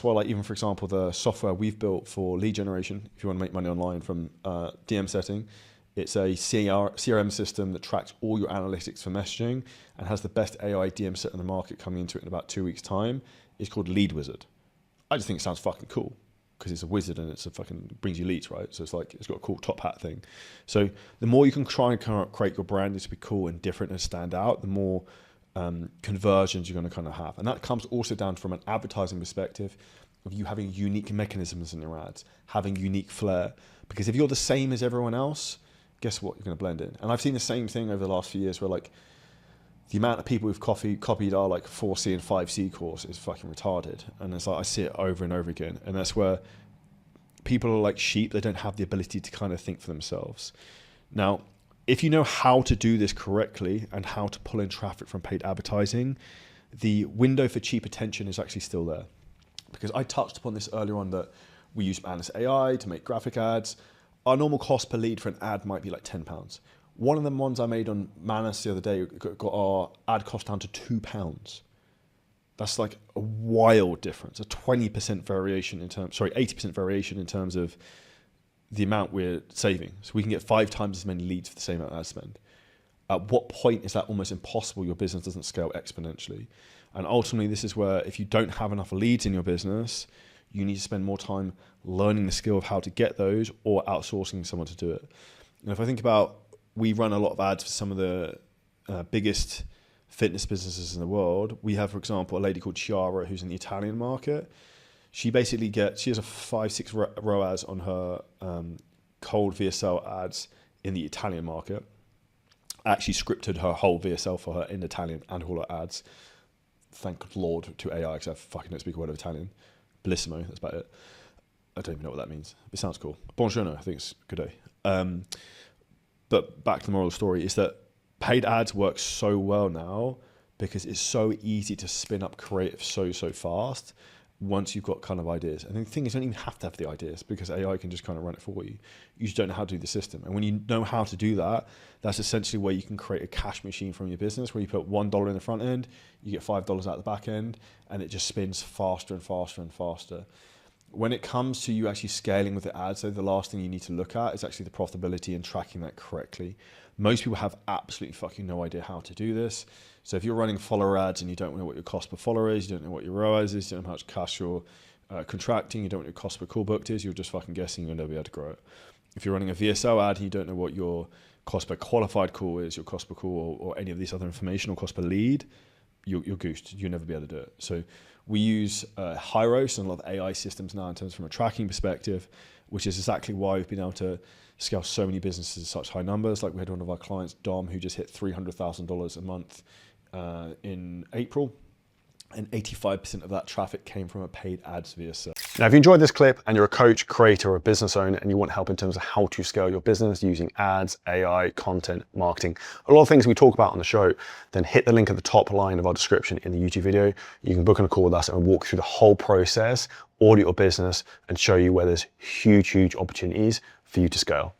why, like, even for example, the software we've built for lead generation, if you want to make money online from DM setting, it's a CRM system that tracks all your analytics for messaging and has the best AI DM set in the market coming into it in about 2 weeks' time. It's called Lead Wizard. I just think it sounds fucking cool because it's a wizard and it's a fucking brings you leads, right? So it's like, it's got a cool top hat thing. So the more you can try and kind of create your brand to be cool and different and stand out, the more conversions you're going to kind of have. And that comes also down from an advertising perspective of you having unique mechanisms in your ads, having unique flair. Because if you're the same as everyone else, guess what? You're going to blend in. And I've seen the same thing over the last few years where, like, the amount of people who've copied our like 4C and 5C course is fucking retarded. And it's like, I see it over and over again. And that's where people are like sheep. They don't have the ability to kind of think for themselves. Now, if you know how to do this correctly and how to pull in traffic from paid advertising, the window for cheap attention is actually still there. Because I touched upon this earlier on, that we use Manus AI to make graphic ads. Our normal cost per lead for an ad might be like £10. One of them ones I made on Manus the other day got our ad cost down to £2. That's like a wild difference, a 20% variation in terms, 80% variation in terms of the amount we're saving. So we can get 5 times as many leads for the same amount of ad spend. At what point is that almost impossible? Your business doesn't scale exponentially. And ultimately, this is where if you don't have enough leads in your business, you need to spend more time learning the skill of how to get those or outsourcing someone to do it. And if I think about, we run a lot of ads for some of the biggest fitness businesses in the world. We have, for example, a lady called Chiara who's in the Italian market. She basically she has a 5-6 ROAS on her cold VSL ads in the Italian market. I actually scripted her whole VSL for her in Italian and all her ads. Thank Lord to AI, because I fucking don't speak a word of Italian. Bellissimo, that's about it. I don't even know what that means. It sounds cool. Buongiorno, I think it's good day. But back to the moral of the story is that paid ads work so well now because it's so easy to spin up creative so fast once you've got kind of ideas. And the thing is, you don't even have to have the ideas because AI can just kind of run it for you. You just don't know how to do the system. And when you know how to do that, that's essentially where you can create a cash machine from your business, where you put $1 in the front end, you get $5 out the back end, and it just spins faster and faster and faster. When it comes to you actually scaling with the ads, though, the last thing you need to look at is actually the profitability and tracking that correctly. Most people have absolutely fucking no idea how to do this. So if you're running follower ads and you don't know what your cost per follower is, you don't know what your ROAS is, you don't know how much cash you're contracting, you don't know what your cost per call booked is, you're just fucking guessing, you'll never be able to grow it. If you're running a VSL ad and you don't know what your cost per qualified call is, your cost per call, or any of these other information, or cost per lead, you're goosed. You'll never be able to do it. So we use HiROS and a lot of AI systems now in terms from a tracking perspective, which is exactly why we've been able to scale so many businesses to such high numbers. Like we had one of our clients, Dom, who just hit $300,000 a month in April. And 85% of that traffic came from a paid ads VSL. Now, if you enjoyed this clip and you're a coach, creator, or a business owner and you want help in terms of how to scale your business using ads, AI, content, marketing, a lot of things we talk about on the show, then hit the link at the top line of our description in the YouTube video. You can book on a call with us and walk through the whole process, audit your business, and show you where there's huge opportunities for you to scale.